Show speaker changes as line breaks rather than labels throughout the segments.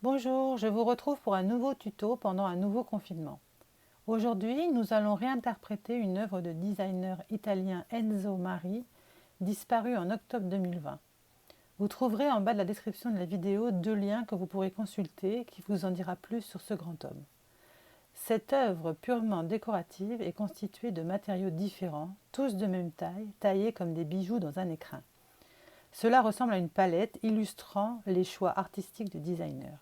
Bonjour, je vous retrouve pour un nouveau tuto pendant un nouveau confinement. Aujourd'hui, nous allons réinterpréter une œuvre de designer italien Enzo Mari, disparue en octobre 2020. Vous trouverez en bas de la description de la vidéo 2 liens que vous pourrez consulter qui vous en dira plus sur ce grand homme. Cette œuvre purement décorative est constituée de matériaux différents, tous de même taille, taillés comme des bijoux dans un écrin. Cela ressemble à une palette illustrant les choix artistiques du designer.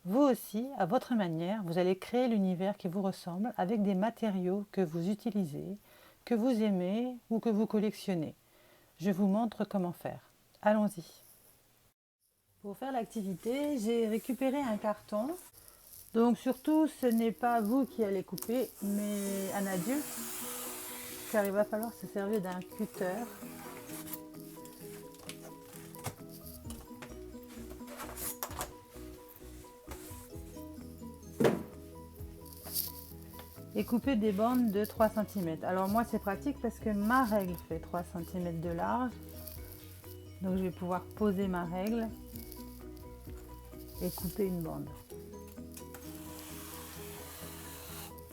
Vous aussi, à votre manière, vous allez créer l'univers qui vous ressemble avec des matériaux que vous utilisez, que vous aimez ou que vous collectionnez. Je vous montre comment faire. Allons-y. Pour faire l'activité, j'ai récupéré un carton. Donc surtout, ce n'est pas vous qui allez couper, mais un adulte, car il va falloir se servir d'un cutter. Et couper des bandes de 3 cm. Alors moi c'est pratique parce que ma règle fait 3 cm de large. Donc je vais pouvoir poser ma règle et couper une bande.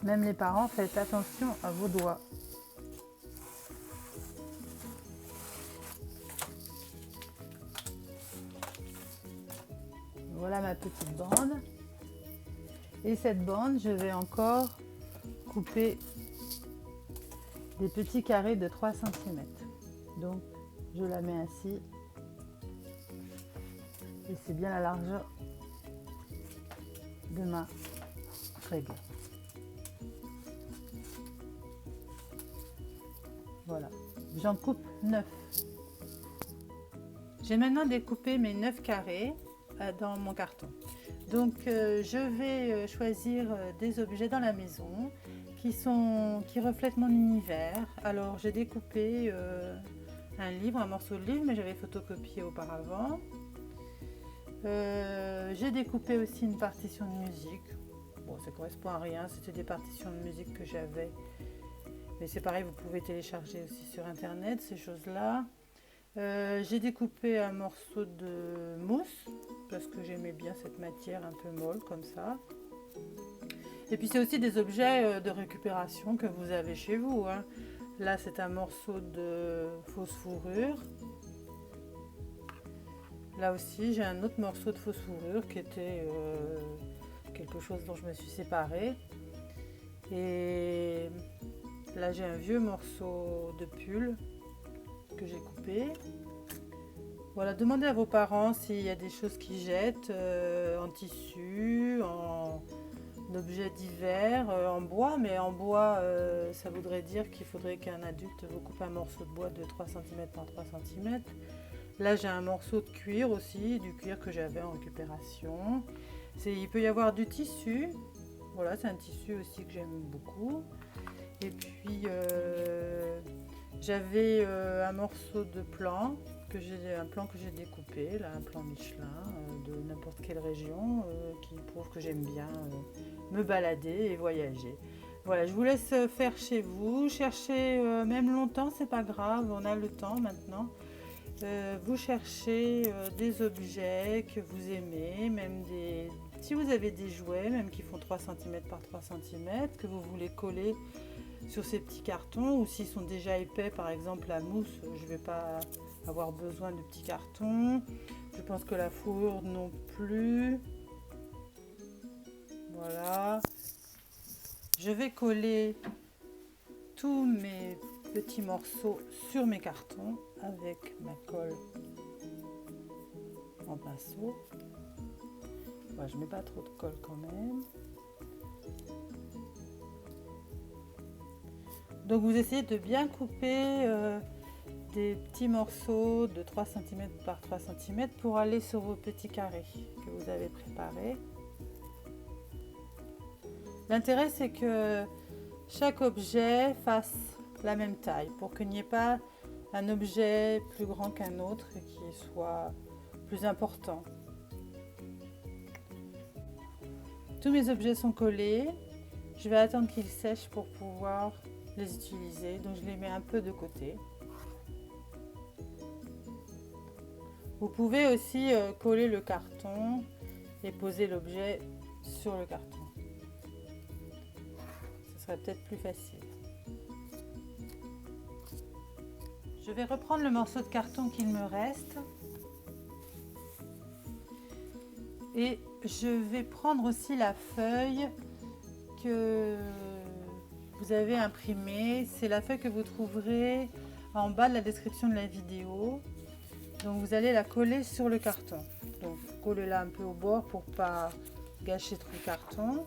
Même les parents, faites attention à vos doigts. Voilà ma petite bande. Et cette bande, je vais encore couper des petits carrés de 3 cm. Donc je la mets ainsi. Et c'est bien la largeur de ma règle. Voilà, j'en coupe 9. J'ai maintenant découpé mes 9 carrés dans mon carton. Donc je vais choisir des objets dans la maison qui reflètent mon univers. Alors j'ai découpé un livre, un morceau de livre, mais j'avais photocopié auparavant. J'ai découpé aussi une partition de musique. Bon, ça correspond à rien, c'était des partitions de musique que j'avais. Mais c'est pareil, vous pouvez télécharger aussi sur internet ces choses-là. J'ai découpé un morceau de mousse parce que j'aimais bien cette matière un peu molle comme ça. Et puis c'est aussi des objets de récupération que vous avez chez vous, hein. Là c'est un morceau de fausse fourrure. Là aussi j'ai un autre morceau de fausse fourrure qui était quelque chose dont je me suis séparée. Et là j'ai un vieux morceau de pull que j'ai coupé. Voilà, demandez à vos parents s'il y a des choses qu'ils jettent en tissu, en objets divers, en bois, mais en bois ça voudrait dire qu'il faudrait qu'un adulte vous coupe un morceau de bois de 3 cm par 3 cm. Là j'ai un morceau de cuir aussi, du cuir que j'avais en récupération. Il peut y avoir du tissu, voilà, c'est un tissu aussi que j'aime beaucoup. Et puis j'avais un morceau de plan, un plan que j'ai découpé, là, un plan Michelin de n'importe quelle région qui prouve que j'aime bien me balader et voyager. Voilà, je vous laisse faire chez vous, cherchez même longtemps, c'est pas grave, on a le temps maintenant. Vous cherchez des objets que vous aimez, si vous avez des jouets, même qui font 3 cm par 3 cm, que vous voulez coller sur ces petits cartons, ou s'ils sont déjà épais, par exemple la mousse, je ne vais pas avoir besoin de petits cartons. Je pense que la fourrure non plus. Voilà. Je vais coller tous mes petits morceaux sur mes cartons avec ma colle en pinceau. Voilà, je ne mets pas trop de colle quand même. Donc vous essayez de bien couper des petits morceaux de 3 cm par 3 cm pour aller sur vos petits carrés que vous avez préparés. L'intérêt c'est que chaque objet fasse la même taille pour qu'il n'y ait pas un objet plus grand qu'un autre et qui soit plus important. Tous mes objets sont collés. Je vais attendre qu'ils sèchent pour pouvoir les utiliser. Donc je les mets un peu de côté. Vous pouvez aussi coller le carton et poser l'objet sur le carton. Ce serait peut-être plus facile. Je vais reprendre le morceau de carton qu'il me reste et je vais prendre aussi la feuille que vous avez imprimée. C'est la feuille que vous trouverez en bas de la description de la vidéo. Donc vous allez la coller sur le carton. Donc collez-la un peu au bord pour ne pas gâcher trop le carton.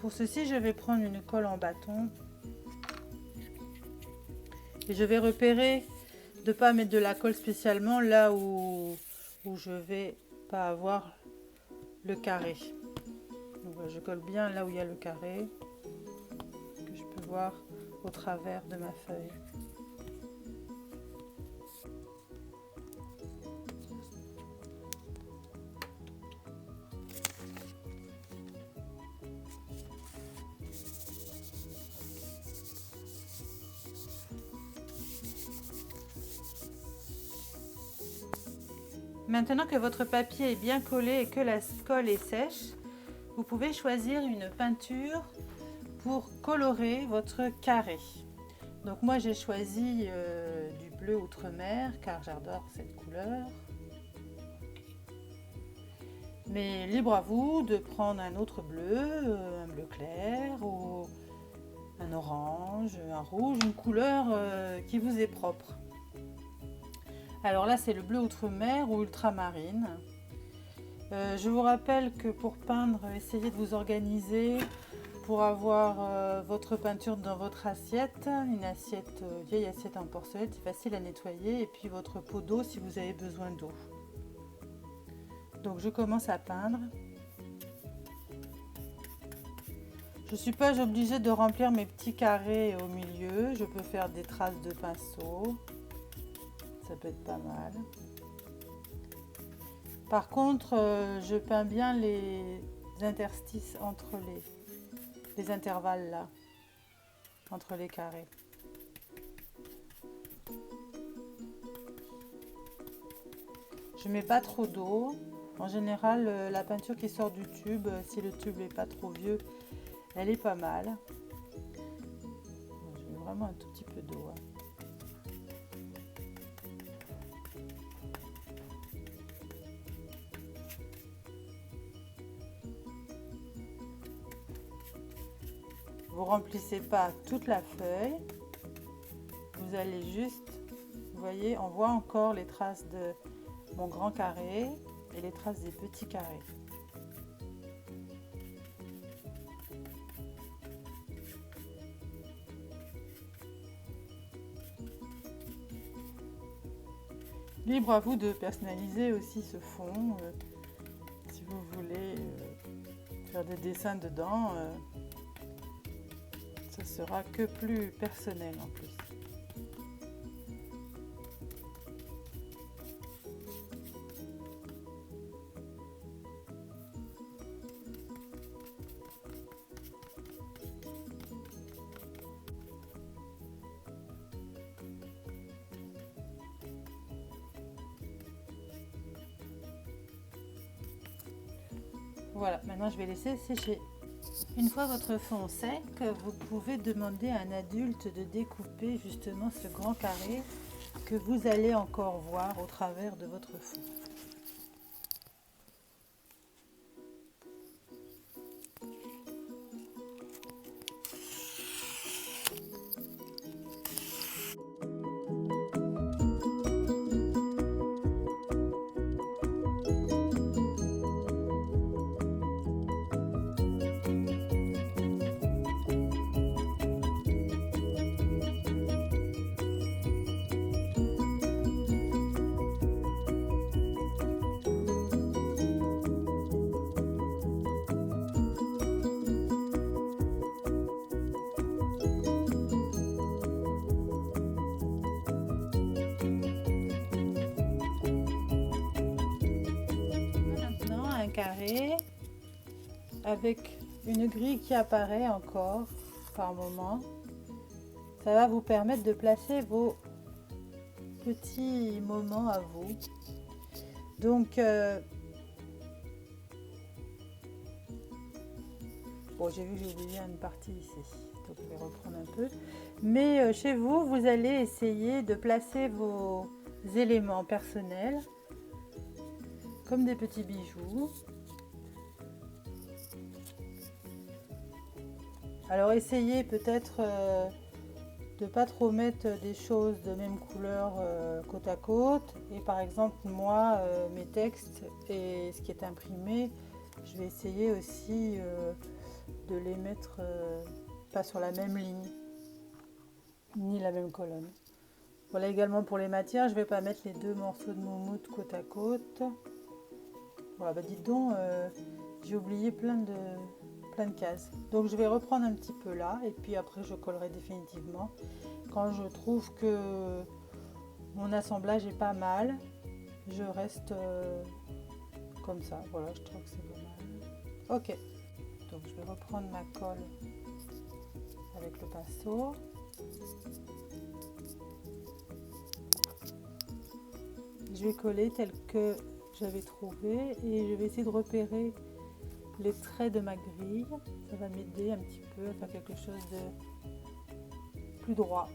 Pour ceci, je vais prendre une colle en bâton. Et je vais repérer de ne pas mettre de la colle spécialement là où je ne vais pas avoir le carré. Donc, je colle bien là où il y a le carré, que je peux voir au travers de ma feuille. Maintenant que votre papier est bien collé et que la colle est sèche, vous pouvez choisir une peinture pour colorer votre carré. Donc moi j'ai choisi du bleu outre-mer car j'adore cette couleur. Mais libre à vous de prendre un autre bleu, un bleu clair ou un orange, un rouge, une couleur qui vous est propre. Alors là, c'est le bleu outre-mer ou ultramarine. Je vous rappelle que pour peindre, essayez de vous organiser pour avoir votre peinture dans votre assiette. Une assiette, vieille assiette en porcelaine, c'est facile à nettoyer. Et puis votre pot d'eau si vous avez besoin d'eau. Donc je commence à peindre. Je ne suis pas obligée de remplir mes petits carrés au milieu. Je peux faire des traces de pinceau. Ça peut être pas mal. Par contre, je peins bien les interstices entre les intervalles là, entre les carrés. Je mets pas trop d'eau. En général, la peinture qui sort du tube, si le tube n'est pas trop vieux, elle est pas mal. Je mets vraiment un tout petit peu d'eau. Vous remplissez pas toute la feuille, vous allez juste, vous voyez, on voit encore les traces de mon grand carré et les traces des petits carrés. Libre à vous de personnaliser aussi ce fond, si vous voulez faire des dessins dedans. Ce sera que plus personnel en plus. Voilà, maintenant je vais laisser sécher. Une fois votre fond sec, vous pouvez demander à un adulte de découper justement ce grand carré que vous allez encore voir au travers de votre fond. Carré avec une grille qui apparaît encore par moment. Ça va vous permettre de placer vos petits moments à vous. Donc Bon, j'ai vu que j'ai oublié une partie ici, donc je vais reprendre un peu. Mais chez vous, vous allez essayer de placer vos éléments personnels comme des petits bijoux. Alors essayez peut-être de ne pas trop mettre des choses de même couleur côte à côte. Et par exemple, moi, mes textes et ce qui est imprimé, je vais essayer aussi de les mettre pas sur la même ligne, ni la même colonne. Voilà également pour les matières, je ne vais pas mettre les deux morceaux de moumoute côte à côte. Voilà, bah dites donc, j'ai oublié plein de cases. Donc je vais reprendre un petit peu là et puis après je collerai définitivement. Quand je trouve que mon assemblage est pas mal, je reste comme ça. Voilà, je trouve que c'est pas mal. Ok, donc je vais reprendre ma colle avec le pinceau. Je vais coller tel que j'avais trouvé et je vais essayer de repérer les traits de ma grille. Ça va m'aider un petit peu à faire quelque chose de plus droit.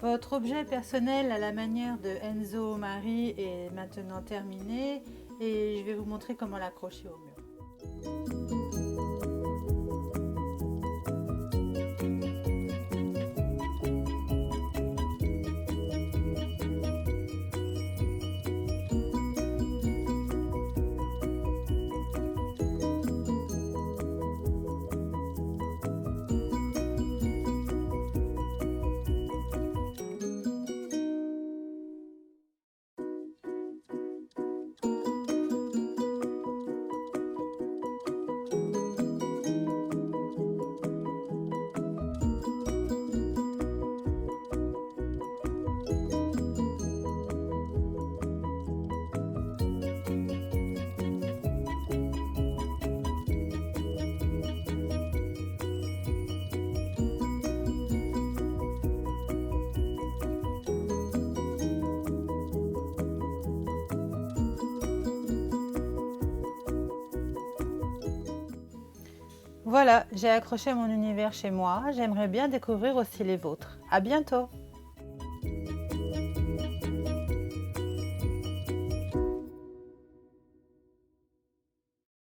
Votre objet personnel à la manière de Enzo Mari est maintenant terminé et je vais vous montrer comment l'accrocher au mur. Voilà, j'ai accroché mon univers chez moi. J'aimerais bien découvrir aussi les vôtres. À bientôt!